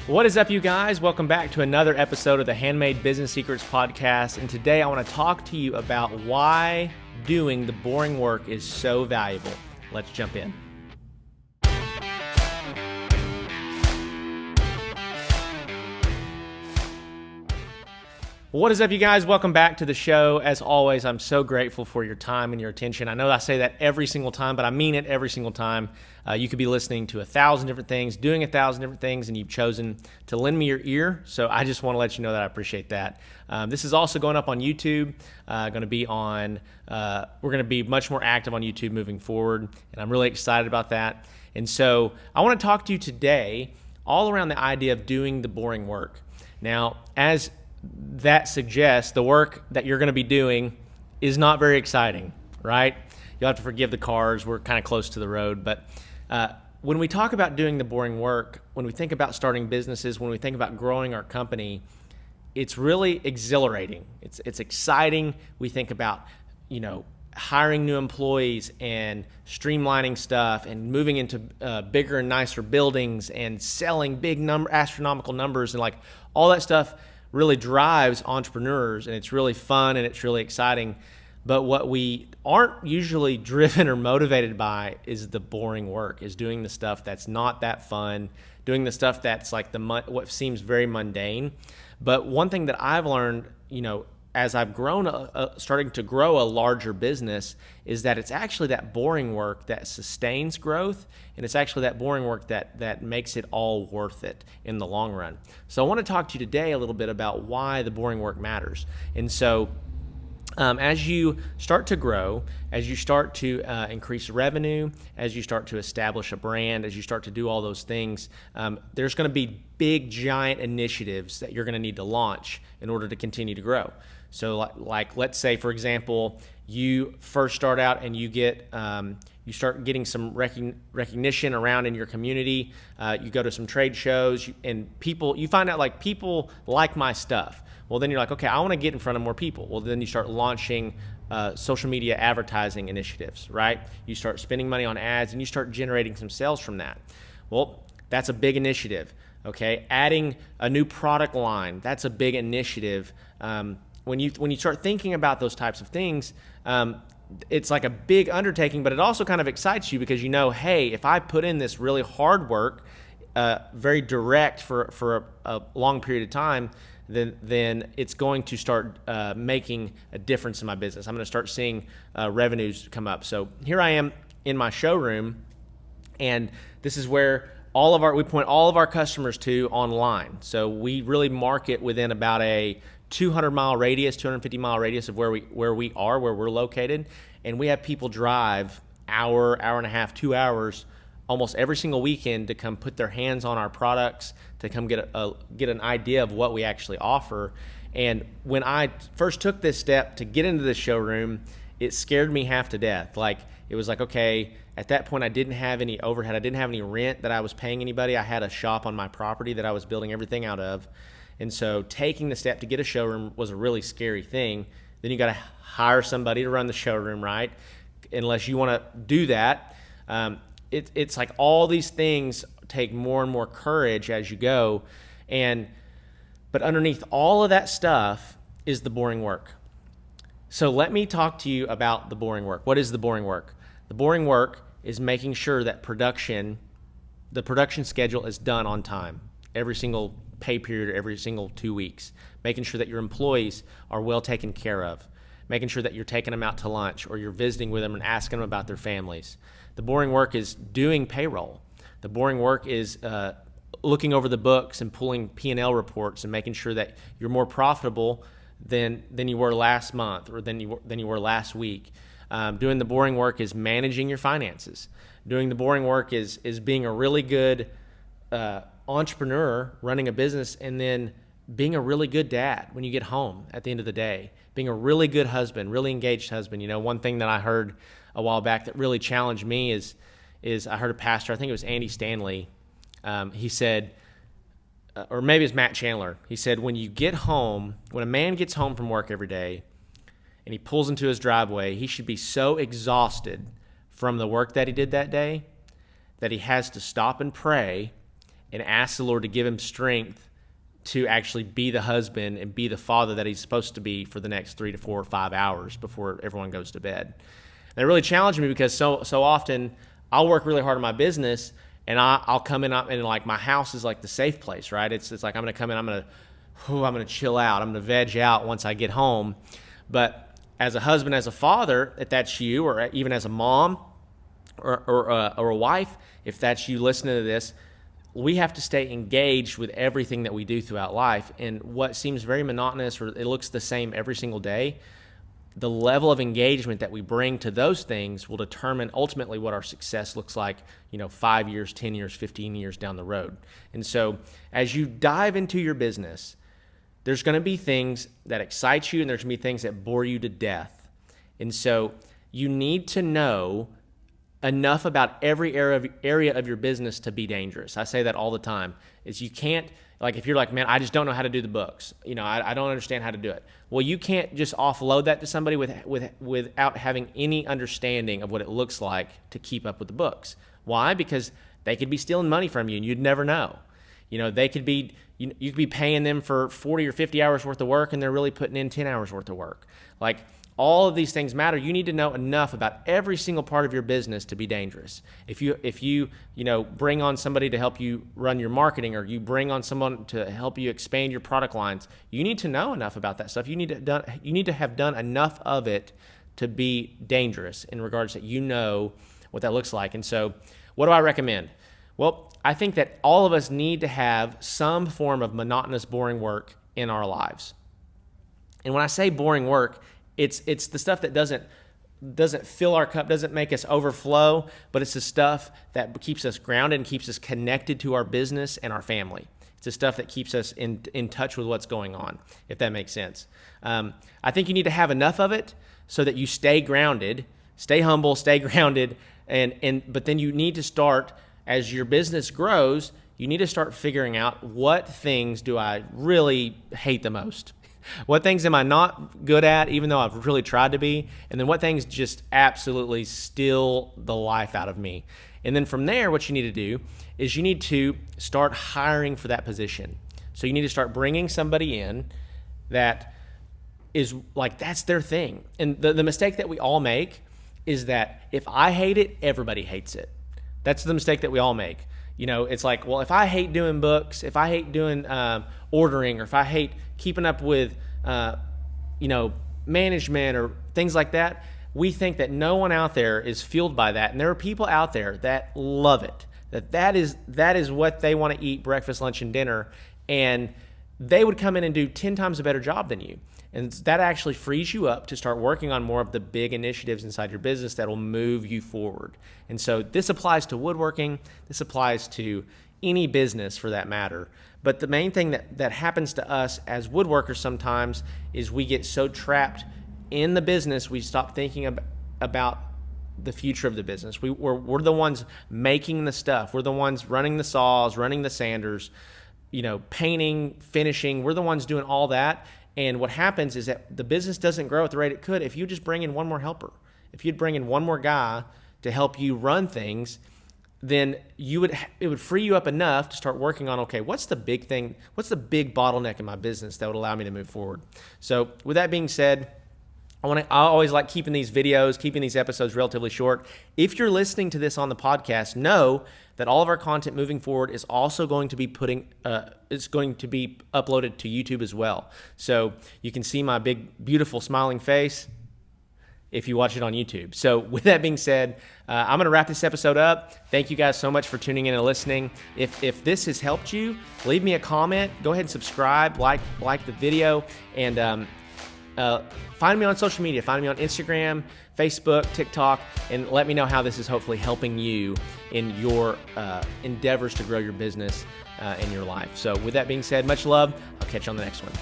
What is up, you guys? Welcome back to another episode of the Handmade Business Secrets podcast. And today I want to talk to you about why doing the boring work is so valuable. Let's jump in. What is up, you guys? Welcome back to the show. As always, I'm so grateful for your time and your attention. I know I say that every single time, but I mean it every single time. You could be listening to 1,000 different things, doing 1,000 different things, and you've chosen to lend me your ear. So I just want to let you know that I appreciate that. This is also going up on YouTube. We're going to be much more active on YouTube moving forward, and I'm really excited about that. And so I want to talk to you today all around the idea of doing the boring work. Now, as that suggests, the work that you're going to be doing is not very exciting, right? You'll have to forgive the cars. We're kind of close to the road. But when we talk about doing the boring work, when we think about starting businesses, when we think about growing our company, it's really exhilarating. It's exciting. We think about, hiring new employees and streamlining stuff and moving into bigger and nicer buildings and selling big astronomical numbers, and like all that stuff really drives entrepreneurs, and it's really fun and it's really exciting. But what we aren't usually driven or motivated by is the boring work, is doing the stuff that's not that fun, doing the stuff that's like what seems very mundane. But one thing that I've learned, as I've grown, starting to grow a larger business, is that it's actually that boring work that sustains growth, and it's actually that boring work that makes it all worth it in the long run. So I want to talk to you today a little bit about why the boring work matters. And so as you start to grow, as you start to increase revenue, as you start to establish a brand, as you start to do all those things, there's going to be big, giant initiatives that you're going to need to launch in order to continue to grow. So like let's say, for example, you first start out and you start getting some recognition around in your community. You go to some trade shows, and you find out like people like my stuff. Well, then you're like, okay, I want to get in front of more people. Well, then you start launching social media advertising initiatives, right? You start spending money on ads, and you start generating some sales from that. Well, that's a big initiative, okay? Adding a new product line, that's a big initiative. When you start thinking about those types of things, it's like a big undertaking, but it also kind of excites you because hey, if I put in this really hard work, very direct for a long period of time, then it's going to start making a difference in my business. I'm going to start seeing revenues come up. So here I am in my showroom, and this is where we point all of our customers to online. So we really market within about a 200-mile radius, 250-mile radius of where we're located, and we have people drive hour and a half, 2 hours almost every single weekend to come put their hands on our products, to come get an idea of what we actually offer. And when I first took this step to get into the showroom, it scared me half to death. Like, it was like, okay, at that point I didn't have any overhead. I didn't have any rent that I was paying anybody. I had a shop on my property that I was building everything out of. And so taking the step to get a showroom was a really scary thing. Then you got to hire somebody to run the showroom, right? Unless you want to do that. It's like all these things take more and more courage as you go. But underneath all of that stuff is the boring work. So let me talk to you about the boring work. What is the boring work? The boring work is making sure that the production schedule is done on time. Every single pay period, every single 2 weeks, making sure that your employees are well taken care of, making sure that you're taking them out to lunch or you're visiting with them and asking them about their families. The boring work is doing payroll. The boring work is looking over the books and pulling P&L reports and making sure that you're more profitable than you were last month or than you were last week. Doing the boring work is managing your finances. Doing the boring work is being a really good entrepreneur running a business, and then being a really good dad when you get home at the end of the day, being a really good husband, really engaged husband. One thing that I heard a while back that really challenged me is I heard a pastor, I think it was Andy Stanley, he said, or maybe it's Matt Chandler, he said, when a man gets home from work every day and he pulls into his driveway, he should be so exhausted from the work that he did that day that he has to stop and pray and ask the Lord to give him strength to actually be the husband and be the father that he's supposed to be for the next 3 to 4 or 5 hours before everyone goes to bed. And it really challenged me because so often I'll work really hard on my business, and I'll come in and like my house is like the safe place, right? It's like I'm going to come in, I'm going to chill out, I'm going to veg out once I get home. But as a husband, as a father, if that's you, or even as a mom or a wife, if that's you listening to this, we have to stay engaged with everything that we do throughout life. And what seems very monotonous, or it looks the same every single day, the level of engagement that we bring to those things will determine ultimately what our success looks like, 5 years, 10 years, 15 years down the road. And so as you dive into your business, there's going to be things that excite you and there's going to be things that bore you to death. And so you need to know enough about every area of your business to be dangerous. I say that all the time. Is you can't, like, if you're like, man, I just don't know how to do the books. I don't understand how to do it. Well, you can't just offload that to somebody without having any understanding of what it looks like to keep up with the books. Why? Because they could be stealing money from you and you'd never know. They could be, you could be paying them for 40 or 50 hours worth of work and they're really putting in 10 hours worth of work. Like, all of these things matter. You need to know enough about every single part of your business to be dangerous. If you bring on somebody to help you run your marketing, or you bring on someone to help you expand your product lines, you need to know enough about that stuff. You need to have done enough of it to be dangerous in regards that what that looks like. And so, what do I recommend? Well, I think that all of us need to have some form of monotonous, boring work in our lives. And when I say boring work, it's the stuff that doesn't fill our cup, doesn't make us overflow, but it's the stuff that keeps us grounded and keeps us connected to our business and our family. It's the stuff that keeps us in touch with what's going on, if that makes sense. I think you need to have enough of it so that you stay grounded, stay humble, stay grounded, but then you need to start, as your business grows, you need to start figuring out, what things do I really hate the most? What things am I not good at, even though I've really tried to be? And then what things just absolutely steal the life out of me? And then from there, what you need to do is you need to start hiring for that position. So you need to start bringing somebody in that is like, that's their thing. And the mistake that we all make is that if I hate it, everybody hates it. That's the mistake that we all make. It's like, well, if I hate doing books, if I hate doing ordering, or if I hate keeping up with, management or things like that, we think that no one out there is fueled by that. And there are people out there that love it, that is what they want to eat breakfast, lunch, and dinner. And they would come in and do 10 times a better job than you. And that actually frees you up to start working on more of the big initiatives inside your business that will move you forward. And so this applies to woodworking. This applies to any business for that matter. But the main thing that happens to us as woodworkers sometimes is we get so trapped in the business, we stop thinking about the future of the business. We're the ones making the stuff. We're the ones running the saws, running the sanders, painting, finishing. We're the ones doing all that. And what happens is that the business doesn't grow at the rate it could if you just bring in one more helper. If you'd bring in one more guy to help you run things, then it would free you up enough to start working on, okay, what's the big thing? What's the big bottleneck in my business that would allow me to move forward? So with that being said, I always like keeping these episodes relatively short. If you're listening to this on the podcast, know that all of our content moving forward is also going to be it's going to be uploaded to YouTube as well. So you can see my big, beautiful, smiling face if you watch it on YouTube. So with that being said, I'm going to wrap this episode up. Thank you guys so much for tuning in and listening. If this has helped you, leave me a comment. Go ahead and subscribe, like the video, and find me on social media. Find me on Instagram, Facebook, TikTok, and let me know how this is hopefully helping you in your endeavors to grow your business in your life. So with that being said, much love. I'll catch you on the next one.